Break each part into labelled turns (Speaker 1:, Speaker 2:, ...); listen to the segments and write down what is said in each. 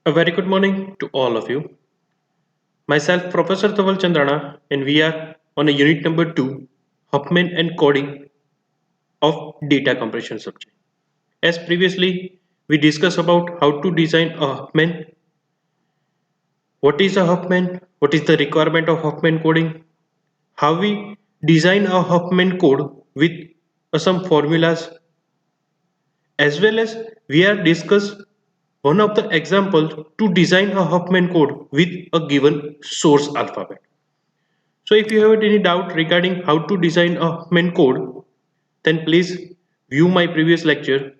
Speaker 1: A very good morning to all of you. Myself, Professor Thaval Chandrana, and we are on a unit number 2, Huffman and coding of data compression subject. As previously, we discussed about how to design a Huffman, what is a Huffman, what is the requirement of Huffman coding, how we design a Huffman code with some formulas, as well as we have discussed one of the examples to design a Huffman code with a given source alphabet. So if you have any doubt regarding how to design a Huffman code, then please view my previous lecture.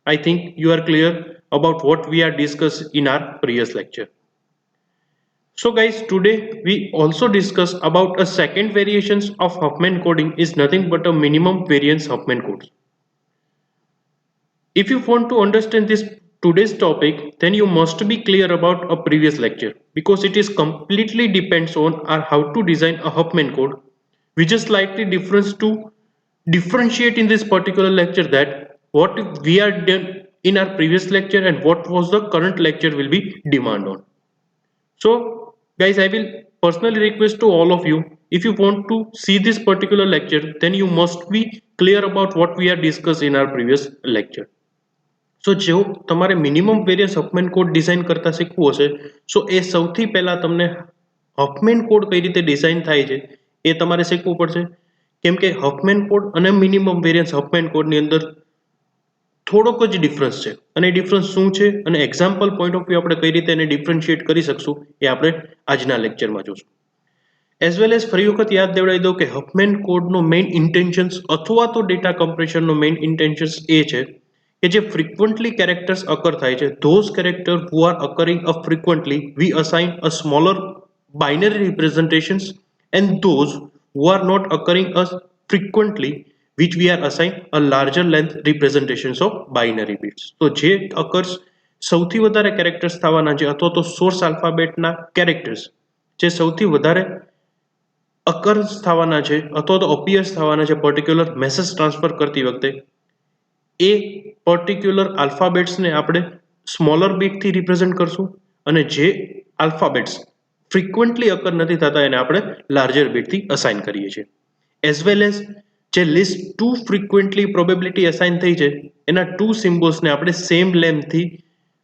Speaker 1: I think you are clear about what we are discussed in our previous lecture. So guys, today we also discuss about a second variations of Huffman coding is nothing but a minimum variance Huffman code. If you want to understand this today's topic, then you must be clear about a previous lecture because it is completely depends on how to design a Huffman code. We just slightly difference to differentiate in this particular lecture that what we are done in our previous lecture and what was the current lecture will be demand on. So guys, I will personally request to all of you, if you want to see this particular lecture, then you must be clear about what we are discussed in our previous lecture. સો જો તમારે minimum variance Huffman code design કરતા શીખવું હશે સો એ સૌથી પહેલા તમને Huffman code કઈ રીતે ડિઝાઇન થાય છે એ તમારે શીખવું પડશે કેમ કે હફમેન કોડ અને મિનિમમ વેરિયન્સ હફમેન કોડની અંદર થોડોક જ ડિફરન્સ છે અને ડિફરન્સ શું છે અને એક્ઝામ્પલ પોઈન્ટ ઓફ વ્યૂ આપણે કઈ રીતે એને ડિફરન્શિએટ કરી શકશું એ આપણે આજના લેક્ચરમાં જોશું એઝ વેલ એઝ ફરી વખત યાદ દેવડાવી દઉં કે હફમેન કોડનો મેઇન ઇન્ટેન્શન્સ અથવા તો ડેટા કમ્પ્રેશનનો મેઇન ઇન્ટેન્શન્સ એ છે કે જે ફ્રીક્વન્ટલી કેરેક્ટર્સ અકર થાય છે those character who are occurring a frequently we assign a smaller binary representations and those who are not occurring a frequently which we are assigned a larger length representations of binary bits. તો જે occurs સૌથી વધારે characters થવાના છે અથવા તો source આલ્ફાબેટના characters જે સૌથી વધારે અકર્સ થવાના છે અથવા તો અપિયર્સ થવાના છે પર્ટિક્યુલર મેસેજ ટ્રાન્સફર કરતી વખતે એ પર્ટિક્યુલર આલ્ફાબેટ્સને આપણે સ્મોલર બીટથી રિપ્રેઝન્ટ કરશું અને જે આલ્ફાબેટ્સ ફ્રીક્વન્ટલી અકર નથી થતા એને આપણે લાર્જર બીટથી અસાઇન કરીએ છીએ એઝ વેલ એઝ જે least two frequently probability assign થઈ છે એના ટુ સિમ્બોલ્સને આપણે સેમ લેન્થથી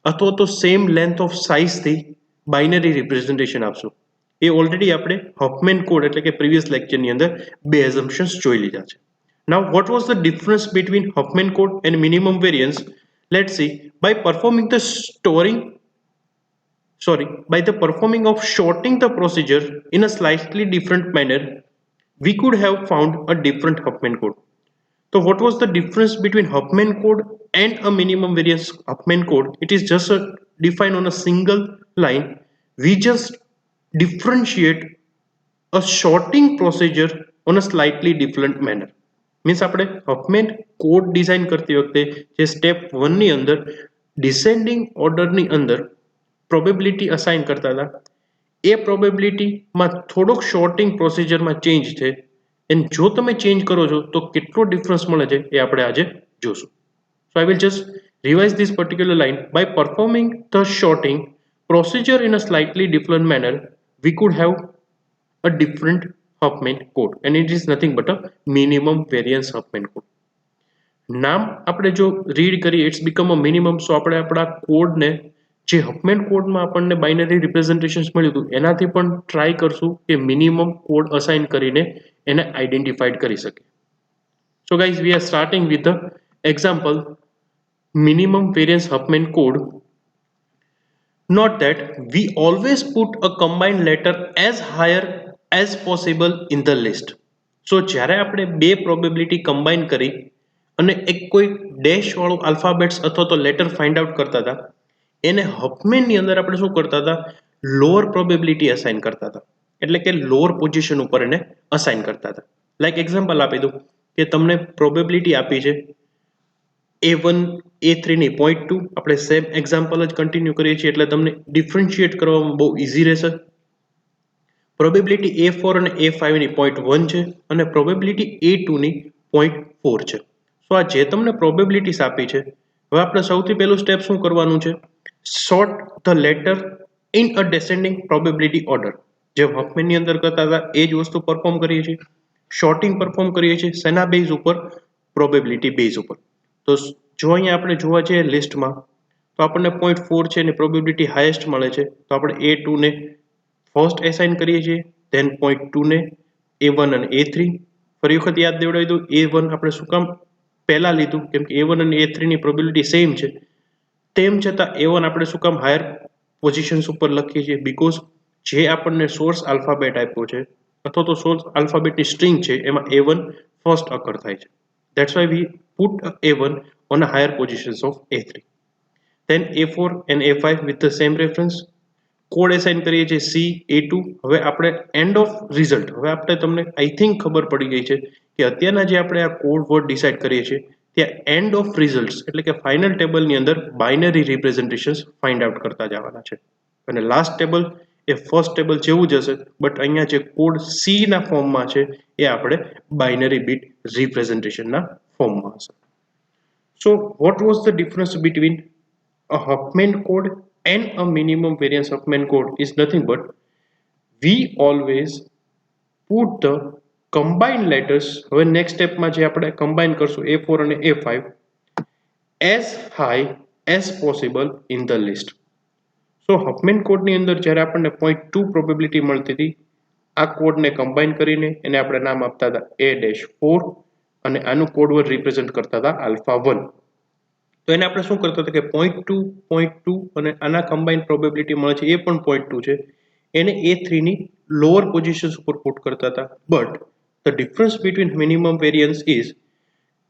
Speaker 1: અથવા તો સેમ લેન્થ ઓફ સાઇઝથી બાઇનરી રિપ્રેઝન્ટેશન આપશું એ ઓલરેડી આપણે હફમેન કોડ એટલે કે પ્રીવિયસ લેક્ચરની અંદર બે એઝમ્પશન્સ જોઈ લીધા છે Now, what was the difference between Huffman code and minimum variance? Let's see. By performing the performing of shortening the procedure in a slightly different manner, we could have found a different Huffman code. So, what was the difference between Huffman code and a minimum variance Huffman code? It is just defined on a single line. We just differentiate a shortening procedure on a slightly different manner. Means આપણે Huffman code design કરતી વખતે જે step 1 ની અંદર descending ઓર્ડરની અંદર probability assign કરતા હતા એ પ્રોબેબિલિટીમાં થોડોક શોર્ટિંગ પ્રોસિજરમાં ચેન્જ છે એન્ડ જો તમે ચેન્જ કરો છો તો કેટલો ડિફરન્સ મળે છે એ આપણે આજે જોશું so I will just revise this particular line by performing the shorting procedure in a slightly different manner we could have a different Huffman code and it is nothing but a minimum variance Huffman code. નામ આપણે જો read કરીએ it's become a minimum સો આપણે આપણા કોડને જે Huffman કોડમાં આપણને બાઇનરી રિપ્રેઝન્ટેશન્સ મળ્યું હતું એનાથી પણ ટ્રાય કરશું કે મિનિમમ કોડ અસાઇન કરીને એને આઈડેન્ટિફાઈડ કરી શકીએ so guys we are starting with the example minimum variance Huffman code Note that we always put a combined letter as higher as possible in the list. So જ્યારે આપણે બે probability combine કરી અને એક કોઈ dash વાળો alphabets અથવા તો લેટર ફાઇન્ડ આઉટ કરતા હતા એને હફમેનની અંદર આપણે શું કરતા હતા લોઅર પ્રોબેબિલિટી અસાઇન કરતા હતા એટલે કે લોઅર પોઝિશન ઉપર એને અસાઇન કરતા હતા લાઈક એક્ઝામ્પલ આપી દઉં કે તમને પ્રોબેબિલિટી આપી છે A1 A3 ની 0.2 આપણે સેમ એક્ઝામ્પલ જ કન્ટિન્યુ કરીએ છીએ એટલે તમને ડિફરન્શિએટ કરવામાં બહુ ઈઝી રહેશે પ્રોબેબિલિટી A4 અને A5 ની 0.1 છે અને પ્રોબેબિલિટી A2 ની 0.4 છે સો આ જે તમને પ્રોબેબિલિટીઝ આપી છે હવે આપણે સૌથી પહેલું સ્ટેપ શું કરવાનું છે sort the letter in a descending probability order. જે હફમેનની અંદર કરતા હતા એ જ વસ્તુ પરફોર્મ કરીએ છીએ. શોર્ટિંગ પરફોર્મ કરીએ છીએ શેના બેઝ ઉપર? પ્રોબેબિલિટી બેઝ ઉપર. તો જો અહીંયા આપણે જોવા જઈએ લિસ્ટમાં તો આપણને 0.4 છે એની પ્રોબેબિલિટી હાઈએસ્ટ મળે છે, તો આપણે A2 ને ફર્સ્ટ એસાઇન કરીએ છીએ, ધેન 0.2 ને A1 અને A3. ફરી વખત યાદ દેવડાવી દઉં, A1 આપણે શું કામ પહેલા લીધું? કેમ કે A1 અને A3 ની પ્રોબેબિલિટી સેમ છે. તેમ છતાં A1 આપણે શું કામ હાયર પોઝિશન્સ ઉપર લખીએ છીએ? બીકોઝ જે આપણને સોર્સ આલ્ફાબેટ આપ્યો છે અથવા તો સોર્સ આલ્ફાબેટની સ્ટ્રિંગ છે એમાં A1 ફર્સ્ટ અકર થાય છે. That's why we put A1 on a higher positions of A3. Then A4 and A5 with the same reference. Code assign કરીએ છીએ C, A2. હવે આપણે એન્ડ ઓફ રિઝલ્ટ, હવે આપણે તમને આઈ થિંક ખબર પડી ગઈ છે કે અત્યારના જે આપણે આ કોડ વર્ડ ડિસાઇડ કરીએ છીએ ત્યાં એન્ડ ઓફ રિઝલ્ટ્સ એટલે કે ફાઇનલ ટેબલની અંદર બાઇનરી રિપ્રેઝન્ટેશન્સ ફાઇન્ડ આઉટ કરતા જવાના છે. અને લાસ્ટ ટેબલ એ ફર્સ્ટ ટેબલ જેવું જ હશે, બટ અહીંયા જે કોડ C ના ફોર્મમાં છે એ આપણે બાઇનરી બીટ રિપ્રેઝન્ટેશનના ફોર્મમાં હશે. So what was the difference between a Huffman code and a minimum variance Huffman code is nothing but we always put the combined letters. હવે next step માં જે આપણે combine કરશું A4 અને A5 as high as possible in the list. So Huffman code ની અંદર જ્યારે આપણને 0.2 probability મળતી હતી, આ કોડને કમ્બાઈન કરીને એને આપણે નામ આપતા હતા A-4 અને આનું કોડ વર્ડ રિપ્રેઝન્ટ કરતા હતા alpha 1. તો એને આપણે શું કરતા હતા કે 0.2 અને આના કમ્બાઈન પ્રોબેબિલિટી મળે છે એ પણ 0.2 છે, એને A3 ની લોઅર પોઝિશન્સ ઉપર પુટ કરતા હતા. But the difference between minimum variance is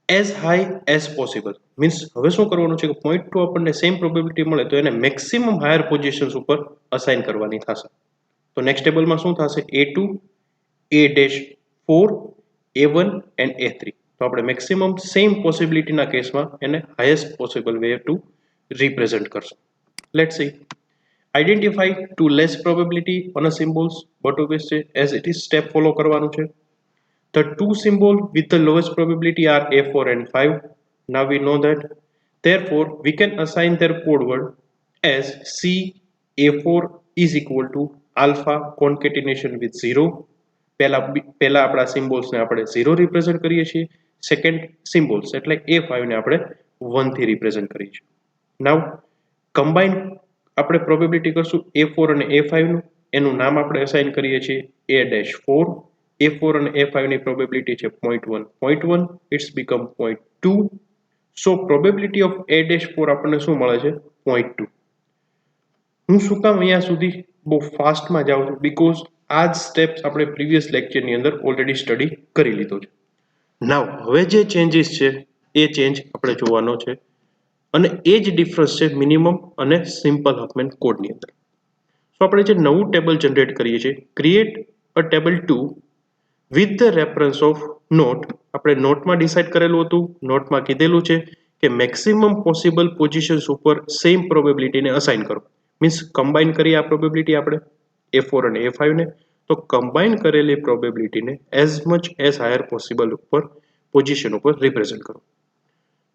Speaker 1: as high as possible. Means હવે શું કરવાનું છે કે 0.2 આપણને સેમ પ્રોબેબિલિટી મળે તો એને મેક્સિમમ હાયર પોઝિશન્સ ઉપર અસાઇન કરવાની થશે. તો નેક્સ્ટ ટેબલમાં શું થશે? A2, A-4, A1 and A3. તો આપણે મેક્સિમમ સેમ પોસિબિલિટીના કેસમાં એને highest possible way to represent કરશું. Let's see. Identify to less probability on a symbols. But obvious છે as it is step follow કરવાનું છે. The two symbols with the lowest probability are A4 and 5. Now we know that. Therefore, we can assign their code word as C A4 is equal to alpha concatenation with 0. પહેલા આપણા સિમ્બોલ્સને આપણે 0 represent કરીએ છીએ, second symbols એટલે A5 ને આપણે 1 થી represent કરીએ છીએ. નાઉ કમ્બાઈન આપણે પ્રોબેબિલિટી કરશું A4 અને A5 નું, એનું નામ આપણે અસાઇન કરીએ છીએ A-4. A4 અને A5 ની પ્રોબેબિલિટી છે 0.1, it's become 0.2. So probability of A-4 આપણને શું મળે છે? 0.2. હું શું કામ અહીંયા સુધી બહુ ફાસ્ટમાં જાઉં છું? બીકોઝ આ જ સ્ટેપ્સ આપણે પ્રીવિયસ લેક્ચરની અંદર ઓલરેડી સ્ટડી કરી લીધો છે. નાવ હવે જે ચેન્જીસ છે એ ચેન્જ આપણે જોવાનો છે અને એ જ ડિફરન્સ છે મિનિમમ અને સિમ્પલ હફમેન કોડની અંદર. સો આપણે જે નવું ટેબલ જનરેટ કરીએ છીએ, create a table 2 with the reference of note. આપણે નોટમાં ડિસાઇડ કરેલું હતું, નોટમાં કીધેલું છે કે મેક્સિમમ પોસિબલ પોઝિશન્સ ઉપર સેમ પ્રોબેબિલિટીને અસાઇન કરો. મીન્સ કમ્બાઈન કરીએ આ પ્રોબેબિલિટી આપણે A4 અને A5 ને, તો કમ્બાઈન કરેલી પ્રોબેબિલિટીને as much as higher possible ઉપર પોઝિશન ઉપર રિપ્રેઝન્ટ કરો.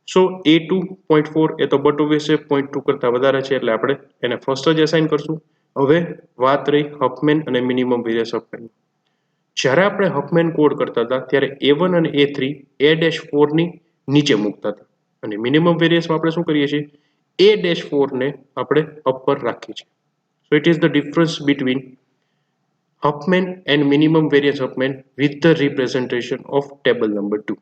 Speaker 1: સો A2 0.4 એ તો બટ ઓબ્વિયસ છે 0.2 કરતાં વધારે છે એટલે આપણે એને ફર્સ્ટ જ અસાઇન કરશું. હવે વાત રહી હફમેન અને મિનિમમ વેરિયન્સ હફમેન. જ્યારે આપણે હફમેન કોડ કરતા હતા ત્યારે A1 અને A3 A-4 ની નીચે મૂકતા હતા અને મિનિમમ વેરિયન્સમાં આપણે શું કરીએ છીએ? A-4 ને આપણે અપર રાખીએ છીએ. સો it is the difference between Huffman and minimum variance Huffman with the representation of table number 2.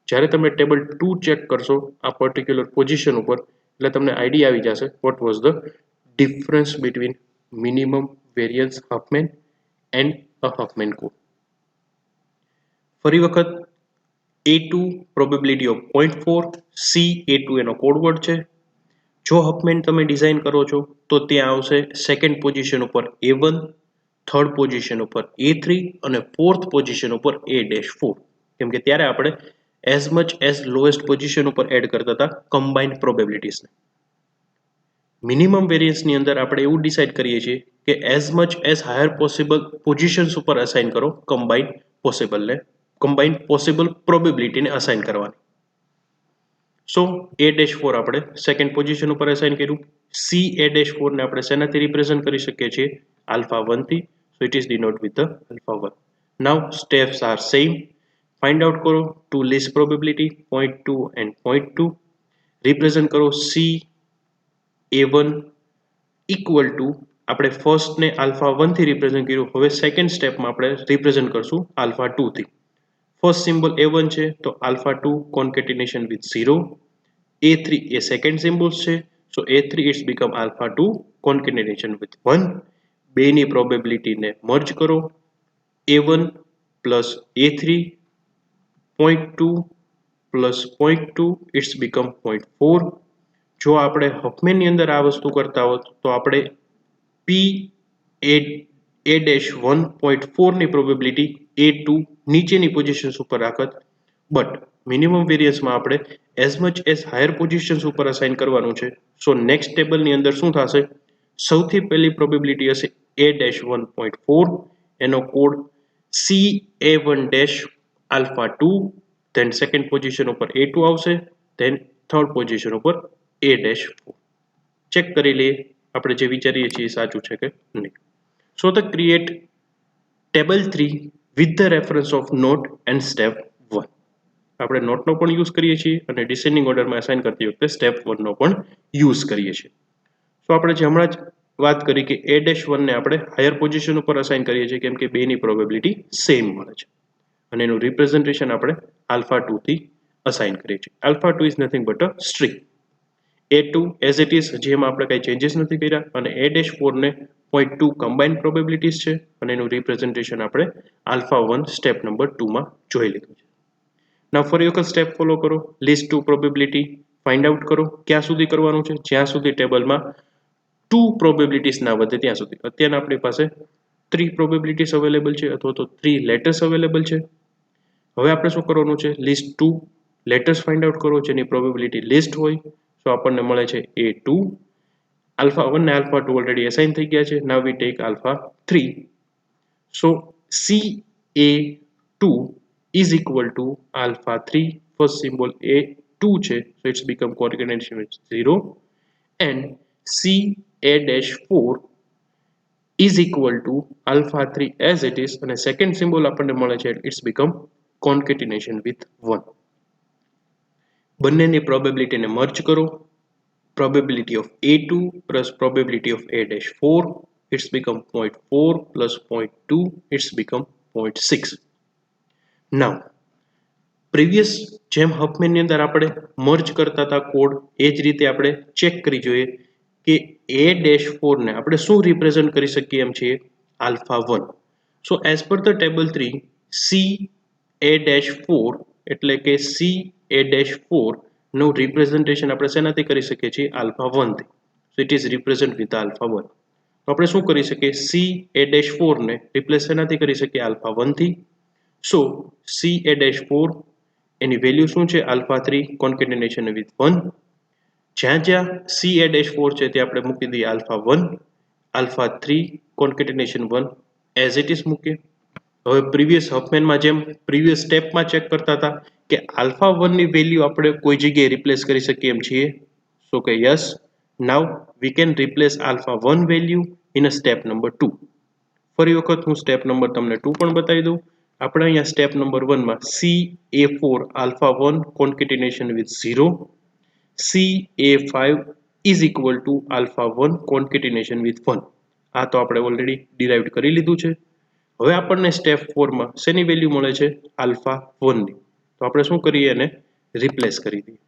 Speaker 1: જ્યારે તમે ટેબલ 2 ચેક કરશો આ પર્ટિક્યુલર પોઝિશન ઉપર એટલે તમને આઈડિયા આવી જશે what was the difference between minimum variance Huffman and a Huffman code. ફરી વખત A2 probability of 0.4, C A2 એનો કોડ વર્ડ છે. જો હફમેન તમે ડિઝાઇન કરો છો તો ત્યાં આવશે સેકન્ડ પોઝિશન ઉપર A1, થર્ડ પોઝિશન ઉપર A3 અને ફોર્થ પોઝિશન ઉપર A-4. કેમ કે ત્યારે આપણે as much as lowest position ઉપર એડ કરતા હતા કમ્બાઇન્ડ પ્રોબેબિલિટીઝને. મિનિમમ વેરિયન્સની અંદર આપણે એવું ડિસાઇડ કરીએ છીએ કે as much as higher possible positions ઉપર અસાઇન કરો કમ્બાઇન્ડ પોસિબલ પ્રોબેબિલિટીને અસાઇન કરવાની. સો A-4 આપણે સેકન્ડ પોઝિશન ઉપર અસાઇન કર્યું. C-A-4 ને આપણે શેનાથી રિપ્રેઝન્ટ કરી શકીએ છીએ? આલ્ફા 1 થી. So it is denote with the alpha 1. Now steps are same. Find out કરો two least probability 0.2 and 0.2. Represent કરો C-A1 ઇક્વલ ટુ આપણે ફર્સ્ટને આલ્ફા 1 થી રિપ્રેઝન્ટ કર્યું. હવે સેકન્ડ સ્ટેપમાં આપણે રિપ્રેઝન્ટ કરશું આલ્ફા 2 થી. ફર્સ્ટ સિમ્બોલ A1 છે તો આલ્ફા 2 કોન્કેટિનેશન વિથ 0. A3 એ સેકન્ડ સિમ્બોલ્સ છે, so A3 it's become alpha 2 concatenation with 1. બેની પ્રોબેબિલિટીને મર્જ કરો. A1 plus A3 0.2 plus 0.2 it's become 0.4. જો આપણે હફમેનની અંદર આ વસ્તુ કરતા હોત તો આપણે A-1.4 ની પ્રોબેબિલિટી A2 નીચેની પોઝિશન્સ ઉપર રાખત. બટ મિનિમમ વેરિયન્સમાં આપણે as much as higher positions ઉપર અસાઇન કરવાનું છે. સો નેક્સ્ટ ટેબલની અંદર શું થશે? સૌથી પહેલી પ્રોબેબિલિટી હશે A-1.4, એનો code CA1 alpha 2, than second position ઉપર A2 આવશે, ધેન થર્ડ પોઝિશન ઉપર A-4. ચેક કરી લઈએ આપણે જે વિચારીએ છીએ સાચું છે કે નહીં. So the create table 3 with the reference of note and step 1. આપણે નોટનો પણ યુઝ કરીએ છીએ અને ડિસેન્ડિંગ ઓર્ડરમાં અસાઇન કરતી વખતે સ્ટેપ 1 નો પણ યુઝ કરીએ છીએ. સો આપણે જે હમણાં જ વાત કરી કે A-1 ને આપણે હાયર પોઝિશન ઉપર અસાઇન કરીએ છીએ કેમ કે બેની પ્રોબેબિલિટી સેમ મળે છે અને એનું રિપ્રેઝન્ટેશન આપણે આલ્ફા 2 થી અસાઇન કરીએ છીએ. Alpha 2 is nothing but a string. A2 as it is, જેમાં આપણે કંઈ ચેન્જીસ નથી કર્યા, અને A-4 ને 0.2 કમ્બાઇન્ડ પ્રોબેબિલિટીઝ છે અને એનું રિપ્રેઝન્ટેશન આપણે આલ્ફા 1 સ્ટેપ નંબર 2 માં જોઈ લીધું છે. ના ફરી વખત સ્ટેપ ફોલો કરો. Least two probability find out કરો. ક્યાં સુધી કરવાનું છે? જ્યાં સુધી ટેબલમાં 2 પ્રોબેબિલિટીઝ ના વધે ત્યાં સુધી. અત્યારે આપણી પાસે 3 પ્રોબેબિલિટીઝ અવેલેબલ છે અથવા તો 3 લેટર્સ અવેલેબલ છે. હવે આપણે શું કરવાનું છે? લિસ્ટ 2 લેટર્સ ફાઇન્ડ આઉટ કરો જેની પ્રોબેબિલિટી લિસ્ટ હોય. તો આપણને મળે છે A2. આલ્ફા 1 ને આલ્ફા 2 ઓલરેડી અસાઇન થઈ ગયા છે. Now we take alpha 3. So CA2 is equal to alpha 3. First symbol A2 છે, so it's become coordination with 0, and CA-4 is equal to alpha 3 as it is, અને second symbol આપણને મળે છે it's become concatenation with 1. બંનેની પ્રોબેબિલિટીને merge કરો. Probability of A2 plus probability of A-4, it's become 0.4 plus 0.2, it's become 0.6. Now previous જેમ હફમેનની અંદર આપણે merge કરતા હતા કોડ, એ જ રીતે આપણે ચેક કરી જોઈએ કે A-4 ને આપણે શું રિપ્રેઝન્ટ કરી શકીએ એમ છીએ? Alpha 1. So as per the table 3, CA-4 એટલે કે CA-4 નું રિપ્રેઝન્ટેશન આપણે શેનાથી કરી શકીએ છીએ? આલ્ફા 1 થી. So it is represent with alpha 1. તો આપણે શું કરી શકીએ? CA-4 ને રિપ્લેસ શેનાથી કરી શકીએ? આલ્ફા 1 થી. સો CA-4 એની વેલ્યુ શું છે? Alpha 3 concatenation with 1. જ્યાં જ્યાં CA-4 છે ત્યાં આપણે મૂકી દઈએ alpha 1, alpha 3 concatenation 1 as it is મૂકીએ. હવે પ્રીવિયસ હફમેનમાં જેમ પ્રીવિયસ સ્ટેપમાં ચેક કરતા હતા કે આલ્ફા 1 ની વેલ્યુ આપણે કોઈ જગ્યાએ રિપ્લેસ કરી શકીએ એમ છીએ. સો કે yes, now V can replace alpha 1 value in a step number 2. ફરી વખત હું સ્ટેપ નંબર તમને 2 પણ બતાવી દઉં. આપણે અહીંયા સ્ટેપ નંબર 1 માં CA4 alpha 1 concatenation with 0, CA5 is equal to alpha 1 concatenation with 1. આ તો આપણે ઓલરેડી ડિરાઇવ્ડ કરી લીધું છે. હવે આપણને સ્ટેપ 4 માં શેની વેલ્યુ મળે છે? આલ્ફા 1 ની. તો આપણે શું કરીએ? એને રિપ્લેસ કરી દઈએ.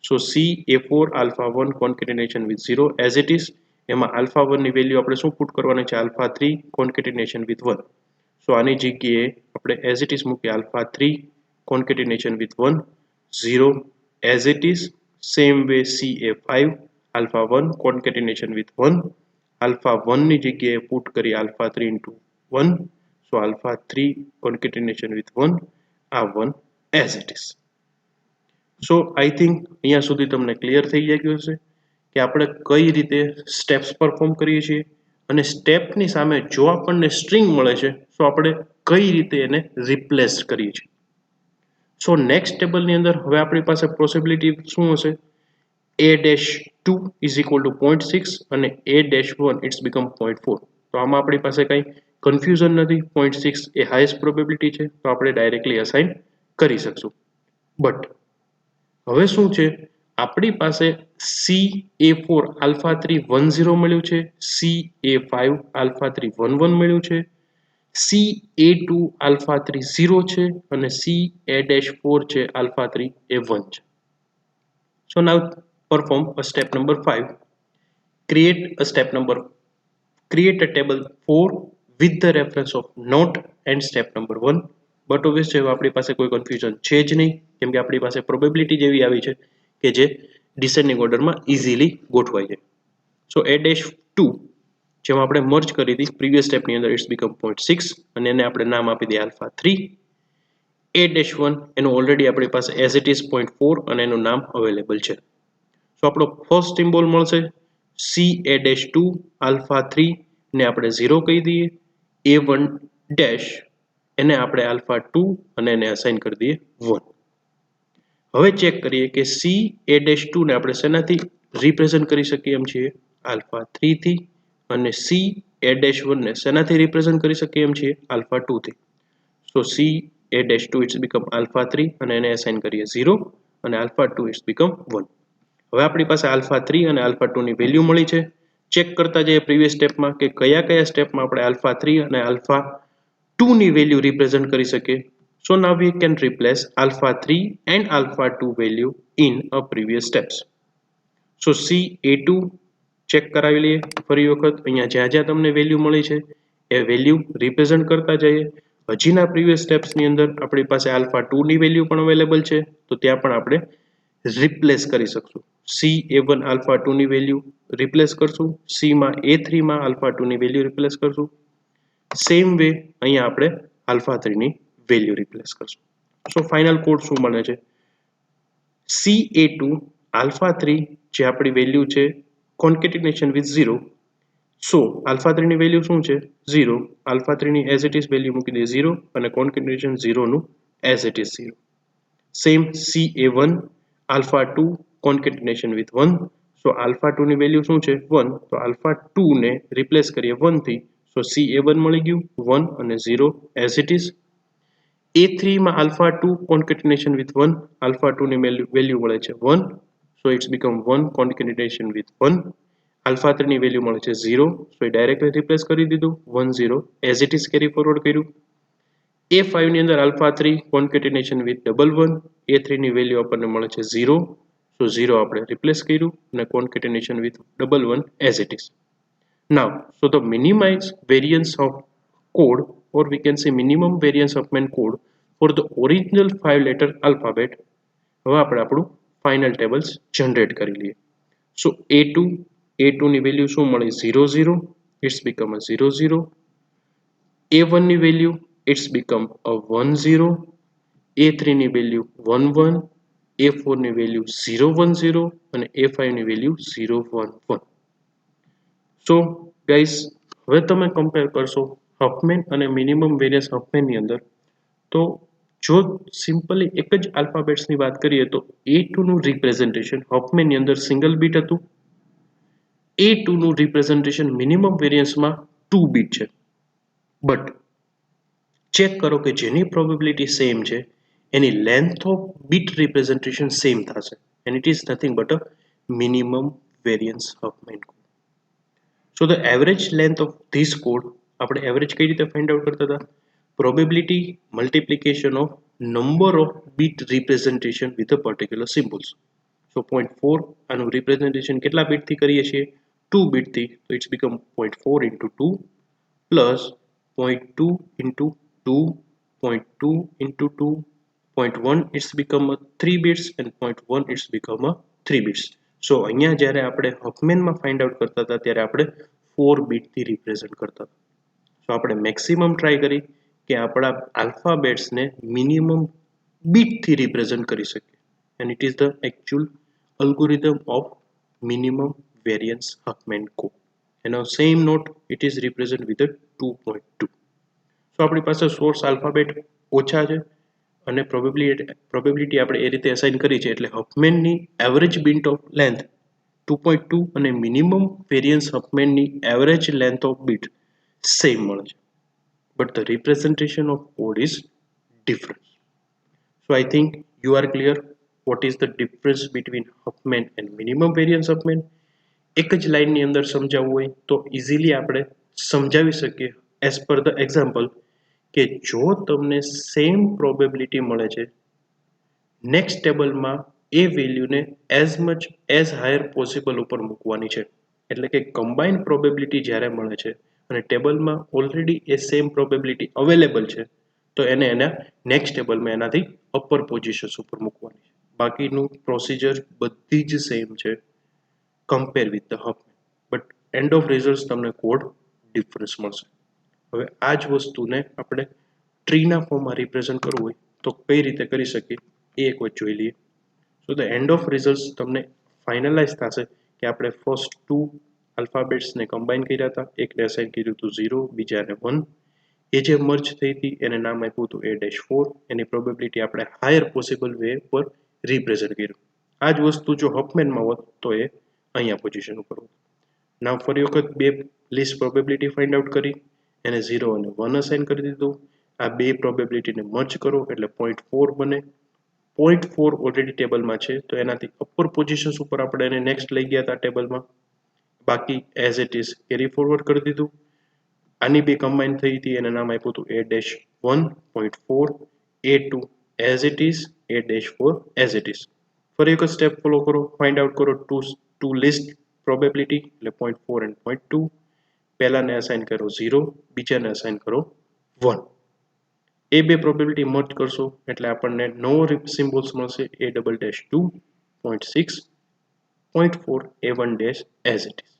Speaker 1: સો CA4 alpha 1 concatenation with 0 as it is. એમાં આલ્ફા 1 ની વેલ્યુ આપણે શું પુટ કરવાની છે? Alpha 3 concatenation with 1. સો આની જગ્યાએ આપણે એઝ ઇટ ઇઝ મૂકીએ alpha 3 concatenation with 1, 0 as it is. Same way CA5 alpha 1 concatenation with 1, alpha 1 ની જગ્યાએ પુટ કરી alpha 3 into 1. So alpha 3 concatenation with 1, આ 1 as it is. So I think અહીંયા સુધી તમને ક્લિયર થઈ ગયું હશે કે આપણે કઈ રીતે સ્ટેપ્સ પરફોર્મ કરીએ છીએ અને સ્ટેપની સામે જો આપણને સ્ટ્રિંગ મળે છે તો આપણે કઈ રીતે એને રિપ્લેસ કરીએ છીએ. સો નેક્સ્ટ ટેબલની અંદર હવે આપણી પાસે પોસિબિલિટી શું હશે? a-2 is equal to 0.6 અને a-1 it's become 0.4. તો આમાં આપણી પાસે કંઈ કન્ફ્યુઝન નથી. 0.6 એ હાઈએસ્ટ પ્રોબેબિલિટી છે, તો આપણે ડાયરેક્ટલી અસાઇન કરી શકશું. બટ હવે શું છે, આપણી પાસે CA4 આલ્ફા 3 10 મળ્યું છે, CA5 આલ્ફા 3 11 મળ્યું છે, CA2 આલ્ફા 3 0 છે અને CA-4 છે આલ્ફા 3 એ 1 છે. So now perform a step number 5. Create a table 4 with the reference of note and step number 1. But obvious છે, આપણી પાસે કોઈ કન્ફ્યુઝન છે જ નહીં, કેમ કે આપણી પાસે પ્રોબેબિલિટી જેવી આવી છે કે જે ડિસેન્ડિંગ ઓર્ડરમાં ઇઝીલી ગોઠવાઈ જાય. સો a-2 જેમાં આપણે મર્જ કરી હતી પ્રીવિયસ સ્ટેપની અંદર ઇટ્સ બીકમ 0.6 અને એને આપણે નામ આપી દઈએ આલ્ફા 3. a-1 એનું ઓલરેડી આપણી પાસે એઝ ઇટ ઇઝ 0.4 અને એનું નામ અવેલેબલ છે. સો આપણો ફર્સ્ટ સિમ્બોલ મળશે CA-2 આલ્ફા 3 ને આપણે 0 કહી દઈએ, A1 ડેશ એને આપણે આલ્ફા 2 અને એને અસાઇન કરી દઈએ 1. હવે ચેક કરીએ કે CA-2 ને આપણે શેનાથી રિપ્રેઝન્ટ કરી શકીએ એમ છીએ? આલ્ફા 3 થી. અને CA-1 ને શેનાથી રિપ્રેઝન્ટ કરી શકીએ એમ છીએ? આલ્ફા 2 થી. સો CA-2 ઇટ્સ બીકમ આલ્ફા 3 અને એને અસાઇન કરીએ 0 અને આલ્ફા 2 ઇટ્સ બીકમ 1. હવે આપણી પાસે આલ્ફા 3 અને આલ્ફા 2 ની વેલ્યુ મળી છે. ચેક કરતા જઈએ પ્રીવિયસ સ્ટેપમાં કે કયા સ્ટેપમાં આપણે આલ્ફા 3 અને આલ્ફા 2 ની વેલ્યુ રિપ્રેઝન્ટ કરી શકીએ. So now we can replace alpha 3 and alpha 2 value in a previous steps. So CA2 check કરાવી લઈએ ફરી વખત. અહીંયા જ્યાં જ્યાં તમને વેલ્યુ મળી છે એ વેલ્યુ રિપ્રેઝન્ટ કરતા જઈએ. હજીના પ્રીવિયસ સ્ટેપ્સની અંદર આપણી પાસે આલ્ફા 2 ની વેલ્યુ પણ અવેલેબલ છે, તો ત્યાં પણ આપણે રિપ્લેસ કરી શકશું. CA1 આલ્ફા 2 ની વેલ્યુ રિપ્લેસ કરશું, Cમાં A3 માં આલ્ફા 2 ની વેલ્યુ રિપ્લેસ કરશું. સેમ વે અહીંયા આપણે આલ્ફા 3 ની વેલ્યુ રિપ્લેસ કરશું. સો ફાઇનલ કોડ શું મળે છે? CA2 આલ્ફા 3 જે આપણી વેલ્યુ છે કોન્કેટિનેશન વિથ 0. સો આલ્ફા 3 ની વેલ્યુ શું છે? 0. આલ્ફા 3 ની એઝ ઇટ ઇઝ વેલ્યુ મૂકી દઈએ 0 અને કોન્કેટિનેશન 0 નું as it is 0. Same CA1 alpha 2 concatenation with 1. So alpha 2 ની વેલ્યુ શું છે? 1. તો આલ્ફા 2 ને રિપ્લેસ કરીએ 1 થી. સો CA1 મળી ગયું 1 અને 0 એઝ ઇટ ઇઝ. A3 માં આલ્ફા 2 કોન્કેટિનેશન વિથ 1. આલ્ફા 2 ની વેલ્યુ મળે છે 1. So it's become 1 concatenation with 1. Alpha 3 ની વેલ્યુ મળે છે 0. સો એ ડાયરેક્ટલી રિપ્લેસ કરી દીધું 1 0 as it is carry forward કર્યું. A5 ની અંદર આલ્ફા 3 કોન્કેટિનેશન વિથ 1 1. A3 ની વેલ્યુ આપણને મળે છે 0. સો 0 આપણે રિપ્લેસ કર્યું અને concatenation with 1 1 as it is. Now, so the minimize variance of code, or we can say minimum variance of main code for the original 5-letter alphabet. હવે આપણે આપણું ફાઇનલ ટેબલ્સ જનરેટ કરી લઈએ. સો A2 ની value શું મળી? 0 0. It's become a 0 0. A1 ની value it's become a 1 0. A3 ની વેલ્યુ 1 1. A4 ની વેલ્યુ 0 1 0 અને A5 ની વેલ્યુ 0 1 1. સો ગાઈસ, હવે તમે કમ્પેર કરશો હફમેન અને મિનિમમ વેરિયન્સ હફમેનની અંદર. તો જો સિમ્પલી એક જ આલ્ફાબેટ્સની વાત કરીએ તો A2 નું રિપ્રેઝન્ટેશન હફમેનની અંદર સિંગલ બીટ હતું. A2 નું રિપ્રેઝન્ટેશન મિનિમમ વેરિયન્સમાં 2 બીટ છે. બટ ચેક કરો કે જેની પ્રોબેબિલિટી સેમ છે એની length of bit representation same થશે, and it is nothing but a minimum variance Huffman. So the average length of this code, આપણે એવરેજ કઈ રીતે ફાઇન્ડ આઉટ કરતા હતા? Probability multiplication of number of bit representation with a particular symbols. So 0.4 આનું representation કેટલા બીટથી કરીએ છીએ? 2 બીટથી. તો it's become 0.4 into 2 plus 0.2 into 2, 0.2 into 2, 0.1 it's become a 3 bits and 0.1 it's become a 3 bits. સો અહીંયા જ્યારે આપણે હફમેનમાં ફાઇન્ડ આઉટ કરતા હતા ત્યારે આપણે 4 બીટથી રિપ્રેઝન્ટ કરતા હતા. સો આપણે મેક્સિમમ ટ્રાય કરી કે આપણા આલ્ફાબેટ્સને મિનિમમ બીટથી રિપ્રેઝન્ટ કરી શકીએ, and it is the actual algorithm of minimum variance Huffman code. એનો same note it is represent with 2.2. So આપણી પાસે સોર્સ આલ્ફાબેટ ઓછા છે અને પ્રોબેબિલિટી આપણે એ રીતે અસાઇન કરી છે એટલે હફમેનની એવરેજ બીટ ઓફ લેન્થ 2.2 અને મિનિમમ વેરિયન્સ હફમેનની average length of bit same મળે છે but the representation of code is different. So I think you are clear what is the difference between Huffman and minimum variance Huffman. એક જ લાઇનની અંદર સમજાવવું હોય તો ઇઝીલી આપણે સમજાવી શકીએ એઝ પર ધ એક્ઝામ્પલ કે જો તમને સેમ પ્રોબેબિલિટી મળે છે નેક્સ્ટ ટેબલમાં એ વેલ્યુને as much as higher possible ઉપર મૂકવાની છે એટલે કે કમ્બાઇન્ડ પ્રોબેબિલિટી જ્યારે મળે છે અને ટેબલમાં ઓલરેડી એ સેમ પ્રોબેબિલિટી અવેલેબલ છે તો એને એના નેક્સ્ટ ટેબલમાં એનાથી અપર પોઝિશન્સ ઉપર મૂકવાની છે બાકીનું પ્રોસિજર બધી જ સેમ છે compare with the Huff but end of result તમને કોડ ડિફરન્સ મળશે હવે આ જ વસ્તુને આપણે ટ્રીના ફોર્મમાં રિપ્રેઝન્ટ કરવું હોય તો કઈ રીતે કરી શકીએ એ એક વખત જોઈ લઈએ સો ધ એન્ડ ઓફ રિઝલ્ટ તમને ફાઇનલાઇઝ થશે કે આપણે ફર્સ્ટ ટુ આલ્ફાબેટ્સને કમ્બાઈન કર્યા હતા એકને અસાઇન કર્યું હતું 0 બીજાને 1 એ જે મર્જ થઈ હતી એને નામ આપ્યું હતું A-4 એની પ્રોબેબિલિટી આપણે હાયર પોસિબલ વે પર રિપ્રેઝન્ટ કર્યું આ જ વસ્તુ જો હફમેનમાં હોત તો એ અહીંયા પોઝિશન ઉપર હોત નામ ફરી વખત બે લિસ્ટ પ્રોબેબિલિટી ફાઇન્ડ આઉટ કરી એને 0 અને 1 અસાઇન કરી દીધું આ બે પ્રોબેબિલિટીને મર્જ કરો એટલે 0.4 બને 0.4 ઓલરેડી ટેબલમાં છે તો એનાથી અપર પોઝિશન્સ ઉપર આપણે એને નેક્સ્ટ લઈ ગયા હતા ટેબલમાં બાકી as it is carry forward કરી દીધું આની બે કમ્બાઈન થઈ હતી એને નામ આપ્યું હતું A-1.4 A2 as it is A-4 as it is ફરી એક સ્ટેપ ફોલો કરો ફાઇન્ડ આઉટ કરો ટુ લિસ્ટ પ્રોબેબિલિટી એટલે 0.4 એન્ડ 0.2 પહેલાને અસાઇન કરો 0 બીજાને અસાઇન કરો 1 એ બે પ્રોબેબિલિટી મર્જ કરશો એટલે આપણને નવો સિમ્બોલ્સ મળશે A-2.6 0.4 A1 as it is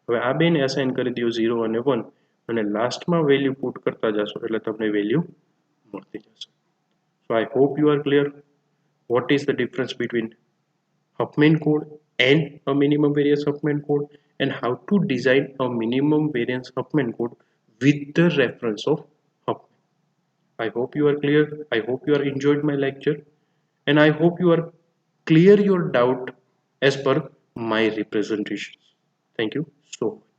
Speaker 1: હવે આ બેને અસાઇન કરી દો 0 અને 1 અને લાસ્ટમાં વેલ્યુ પુટ કરતા જશો એટલે તમને વેલ્યુ મળતી જશે so I hope you are clear what is the difference between Huffman code and a minimum variance Huffman code and how to design a minimum variance Huffman code with the reference of Huffman. I hope you are clear. I hope you are enjoyed my lecture and I hope you are clear your doubt as per my representations. Thank you so much.